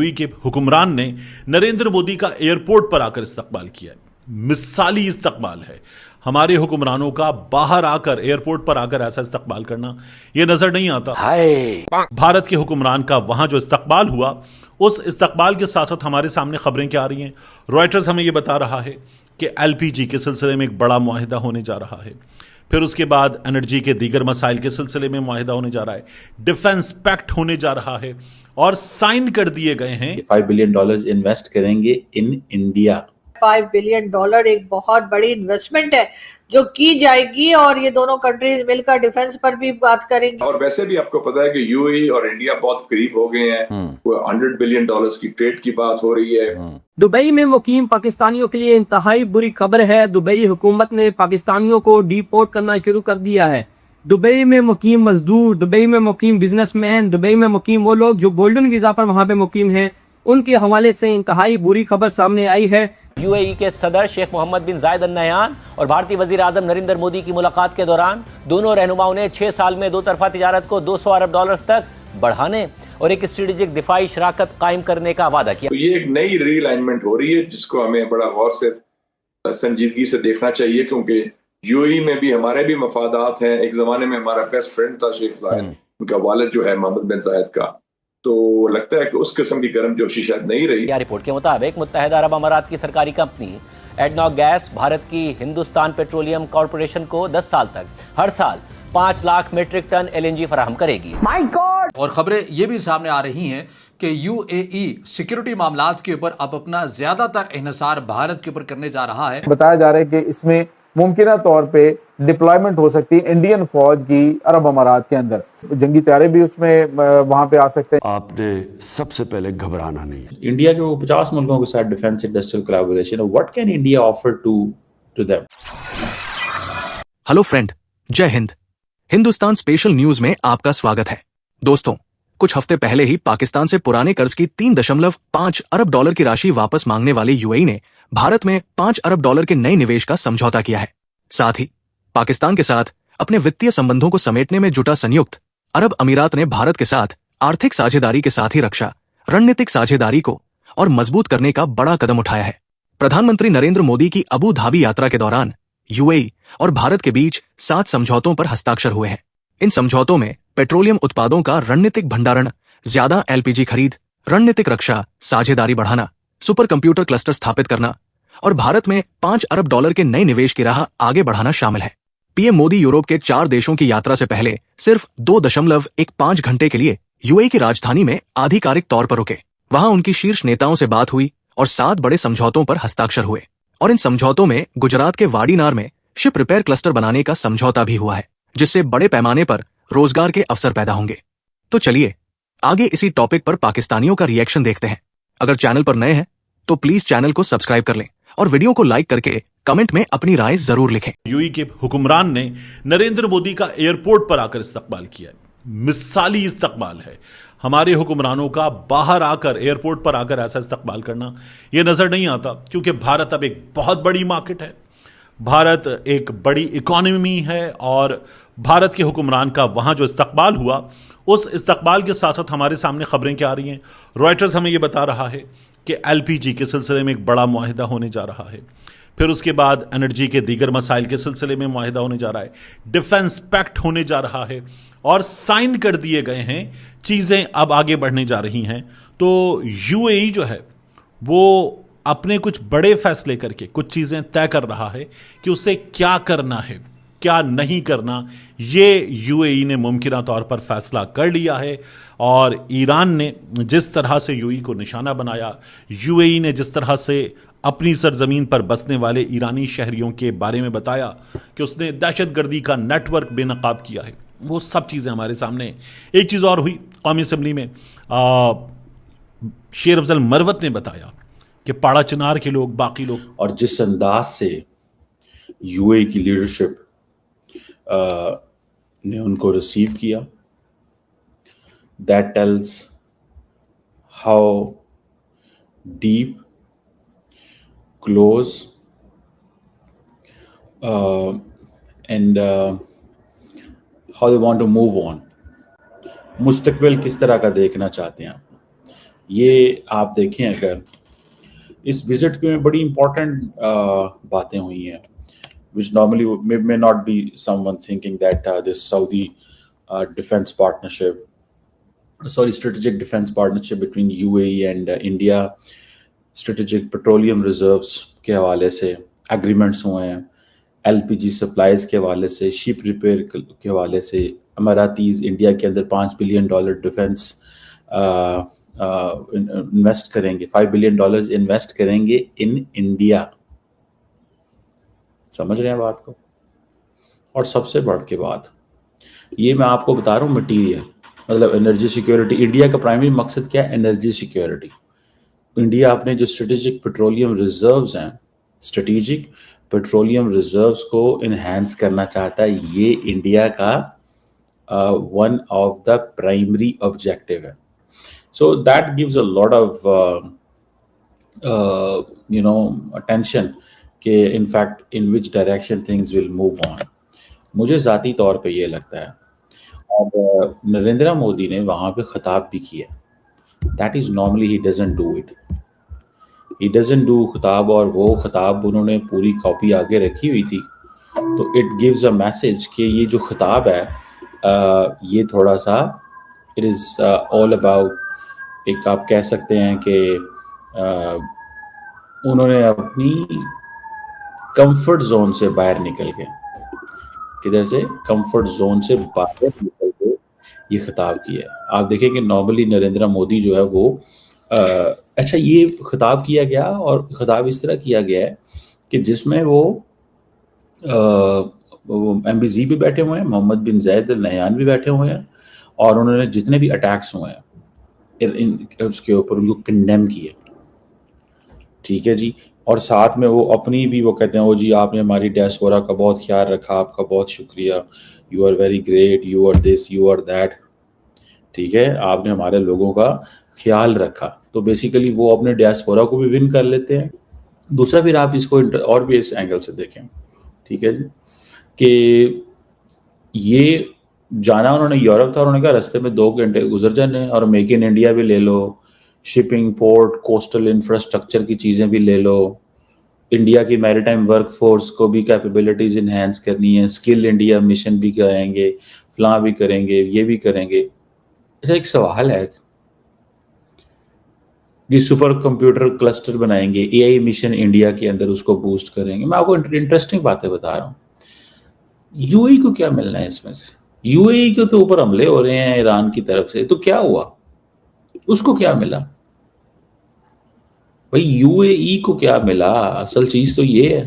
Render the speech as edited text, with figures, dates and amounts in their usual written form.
UAE के हुक्मरान ने नरेंद्र मोदी का एयरपोर्ट पर आकर इस्तकबाल किया है। मिसाली इस्तकबाल है। हमारे हुक्मरानों का बाहर आकर एयरपोर्ट पर आकर ऐसा इस्तकबाल करना यह नजर नहीं आता। भारत के हुक्मरान का वहां जो इस्तकबाल हुआ, उस इस्तकबाल के साथ साथ हमारे सामने खबरें क्या आ रही हैं। रॉयटर्स हमें यह बता रहा है कि एलपीजी के सिलसिले में एक बड़ा मुआहिदा होने जा रहा है। फिर उसके बाद एनर्जी के दीगर मसाइल के सिलसिले में मुआहिदा होने जा रहा है। डिफेंस पैक्ट होने जा रहा है और साइन कर दिए गए हैं। $5 बिलियन इन्वेस्ट करेंगे इन इंडिया। $5 बिलियन एक बहुत बड़ी इन्वेस्टमेंट है जो की जाएगी और ये दोनों कंट्रीज मिलकर डिफेंस पर भी बात करेंगी। और वैसे भी आपको पता है कि यूएई और इंडिया बहुत करीब हो गए हैं। $100 बिलियन की ट्रेड की बात हो रही है। दुबई में मुकीम पाकिस्तानियों के लिए इंतहाई बुरी खबर है। दुबई हुकूमत ने पाकिस्तानियों को डिपोर्ट करना शुरू कर दिया है। दुबई में मुकीम मजदूर, दुबई में मुकीम बिजनेसमैन, दुबई में मुकीम वो लोग जो गोल्डन वीजा पर वहां पे मुकीम हैं, उनके हवाले से इंतहाई बुरी खबर सामने आई है। यूएई के सदर शेख मोहम्मद बिन जायद अल नहयान और भारतीय वजीर आजम नरेंद्र मोदी की मुलाकात के दौरान दोनों रहनुमाओं ने 6 साल में दो तरफा तिजारत को $200 अरब तक बढ़ाने और एक स्ट्रेटेजिक दिफाई शराकत कायम करने का वादा किया। तो ये एक नई रीअलाइनमेंट हो रही है जिसको हमें बड़ा गौर से संजीदगी से देखना चाहिए, क्योंकि यूएई में भी हमारे भी मफादात हैं। एक जमाने में हमारा बेस्ट फ्रेंड था शेख जायद, उनका वालिद जो है मोहम्मद बिन जायद का, तो लगता है कि उस किस्म की गर्मजोशी शायद नहीं रही। रिपोर्ट के मुताबिक मुत्तहिदा अरब अमारात की सरकारी कंपनी एडनॉक गैस भारत की हिंदुस्तान पेट्रोलियम कॉर्पोरेशन को 10 साल तक हर साल 5 लाख मीट्रिक टन एलएनजी फराहम करेगी। My God! और खबरें ये भी सामने आ रही हैं कि यूएई सिक्योरिटी मामलात के ऊपर अब अपना ज्यादातर इन्हिसार भारत के ऊपर करने जा रहा है। बताया जा रहा है कि इसमें मुमकिन तौर पे डिप्लॉयमेंट हो सकती है इंडियन फौज की अरब अमारात के अंदर। जंगी तैयारे भी उसमें वहां पे आ सकते हैं। आपने सबसे पहले घबराना नहीं। इंडिया के वो 50 मुल्कों के साथ defence industrial collaboration, what can India offer to them? Hello friend, जय हिंद। हिंदुस्तान स्पेशल न्यूज में आपका स्वागत है। दोस्तों, कुछ हफ्ते पहले ही पाकिस्तान से पुराने कर्ज की $3.5 अरब की राशि वापस मांगने वाले यूएई ने भारत में $5 अरब के नए निवेश का समझौता किया है। साथ ही पाकिस्तान के साथ अपने वित्तीय संबंधों को समेटने में जुटा संयुक्त अरब अमीरात ने भारत के साथ आर्थिक साझेदारी के साथ ही रक्षा रणनीतिक साझेदारी को और मजबूत करने का बड़ा कदम उठाया है। प्रधानमंत्री नरेंद्र मोदी की अबू धाबी यात्रा के दौरान यूएई और भारत के बीच 7 समझौतों पर हस्ताक्षर हुए हैं। इन समझौतों में पेट्रोलियम उत्पादों का रणनीतिक भंडारण, ज्यादा एलपीजी खरीद, रणनीतिक रक्षा साझेदारी बढ़ाना, सुपर कंप्यूटर क्लस्टर स्थापित करना और भारत में $5 अरब के नए निवेश की राह आगे बढ़ाना शामिल है। पीएम मोदी यूरोप के 4 देशों की यात्रा से पहले सिर्फ 2.15 घंटे के लिए यूएई की राजधानी में आधिकारिक तौर पर रुके। वहां उनकी शीर्ष नेताओं से बात हुई और 7 बड़े समझौतों पर हस्ताक्षर हुए और इन समझौतों में गुजरात के वाडीनार में शिप रिपेयर क्लस्टर बनाने का समझौता भी हुआ है, जिससे बड़े पैमाने पर रोजगार के अवसर पैदा होंगे। तो चलिए आगे इसी टॉपिक पर पाकिस्तानियों का रिएक्शन देखते हैं। अगर चैनल पर नए हैं तो प्लीज चैनल को सब्सक्राइब कर लें और वीडियो को लाइक करके कमेंट में अपनी राय जरूर लिखें। यूएई के हुक्मरान ने नरेंद्र मोदी का एयरपोर्ट पर आकर इस्तकबाल किया है। मिसाली इस्तकबाल है। हमारे हुक्मरानों का बाहर आकर एयरपोर्ट पर आकर ऐसा इस्तकबाल करना यह नजर नहीं आता, क्योंकि भारत अब एक बहुत बड़ी मार्केट है, भारत एक बड़ी इकोनॉमी है और भारत के हुक्मरान का वहां जो इस्तकबाल हुआ, उस इस्तकबाल के साथ साथ हमारे सामने खबरें क्या आ रही हैं। रॉयटर्स हमें यह बता रहा है कि एलपीजी के सिलसिले में एक बड़ा मुआहिदा होने जा रहा है। फिर उसके बाद एनर्जी के दीगर मसाइल के सिलसिले में मुआहिदा होने जा रहा है। डिफेंस पैक्ट होने जा रहा है और साइन कर दिए गए हैं। चीज़ें अब आगे बढ़ने जा रही हैं। तो यूएई जो है वो अपने कुछ बड़े फैसले करके कुछ चीज़ें तय कर रहा है कि उसे क्या करना है, क्या नहीं करना। ये यूएई ने मुमकिन तौर पर फैसला कर लिया है और ईरान ने जिस तरह से यूएई को निशाना बनाया, यूएई ने जिस तरह से अपनी सरजमीन पर बसने वाले ईरानी शहरियों के बारे में बताया कि उसने दहशतगर्दी का नेटवर्क बेनकाब किया है, वो सब चीज़ें हमारे सामने। एक चीज़ और हुई कौमी असम्बली में, शेर अफजल मरवत ने बताया कि पाड़ा चिनार के लोग, बाकी लोग, और जिस अंदाज से यूएई की लीडरशिप ने उनको रिसीव किया, that tells how deep, close and how they want to move on. मुस्तकबिल किस तरह का देखना चाहते हैं आप। ये आप देखें, अगर इस विजिट में बड़ी इंपॉर्टेंट बातें हुई हैं, which normally may not be someone thinking that this Saudi defense partnership, strategic defense partnership between UAE and India, strategic petroleum reserves के हवाले से एग्रीमेंट्स हुए हैं, LPG सप्लाईज के हवाले से, शिप रिपेयर के हवाले से, अमारातीज इंडिया के अंदर $5 बिलियन डिफेंस इन्वेस्ट करेंगे, $5 बिलियन इन्वेस्ट करेंगे इन इंडिया। समझ रहे हैं बात को? और सबसे बढ़ के बात ये मैं आपको बता रहा हूँ, मटीरियल मतलब एनर्जी सिक्योरिटी। इंडिया का प्राइमरी मकसद क्या है? Energy security. इंडिया अपने जो स्ट्रेटेजिक पेट्रोलियम रिजर्व्स हैं, स्ट्रेटेजिक पेट्रोलियम रिजर्व्स को इन्हांस करना चाहता है। ये इंडिया का one of the primary objective है। So that gives a lot of attention कि in fact in which direction things will move on. मुझे ज़ाती तौर पे ये लगता है, और नरेंद्र मोदी ने वहाँ पे ख़िताब भी किया, that is normally he doesn't do it, he doesn't do ख़िताब, और वो ख़िताब उन्होंने पूरी कॉपी आगे रखी हुई थी। तो इट गिव्स अ मैसेज कि ये जो ख़िताब है ये थोड़ा सा इट इज़ ऑल अबाउट, एक आप कह सकते हैं कि उन्होंने अपनी कंफर्ट जोन से बाहर निकल के, किधर से? कंफर्ट जोन से बाहर निकल के ये खिताब किया है। आप देखें कि नॉर्मली नरेंद्र मोदी जो है वो अच्छा ये खिताब किया गया, और खिताब इस तरह किया गया है कि जिसमें वो MBZ भी बैठे हुए हैं, मोहम्मद बिन जायद अल नहयान भी बैठे हुए हैं, और उन्होंने जितने भी अटैक्स हुए हैं उसके ऊपर उनको कंडेम किया। ठीक है जी। और साथ में वो अपनी भी वो कहते हैं, वो जी आपने हमारी डायस्पोरा का बहुत ख्याल रखा, आपका बहुत शुक्रिया, you are very great, you are this, you are that. ठीक है, आपने हमारे लोगों का ख्याल रखा। तो बेसिकली वो अपने डायस्पोरा को भी विन कर लेते हैं। दूसरा फिर आप इसको और भी इस एंगल से देखें, ठीक है जी, कि ये जाना उन्होंने यूरोप था, उन्होंने कहा रास्ते में 2 घंटे गुजर जाने, और मेक इन इंडिया भी ले लो, शिपिंग, पोर्ट, कोस्टल इंफ्रास्ट्रक्चर की चीज़ें भी ले लो, इंडिया की मैरीटाइम वर्कफोर्स को भी कैपेबिलिटीज़ इन्हेंस करनी है, स्किल इंडिया मिशन भी कराएंगे, फलां भी करेंगे, ये भी करेंगे। अच्छा एक सवाल है कि सुपर कंप्यूटर क्लस्टर बनाएंगे, AI मिशन इंडिया के अंदर उसको बूस्ट करेंगे। मैं आपको इंटरेस्टिंग बातें बता रहा हूँ। UAE को क्या मिलना है इसमें से? UAE के तो ऊपर हमले हो रहे हैं ईरान की तरफ से, तो क्या हुआ? उसको क्या मिला भाई? UAE को क्या मिला? असल चीज तो ये है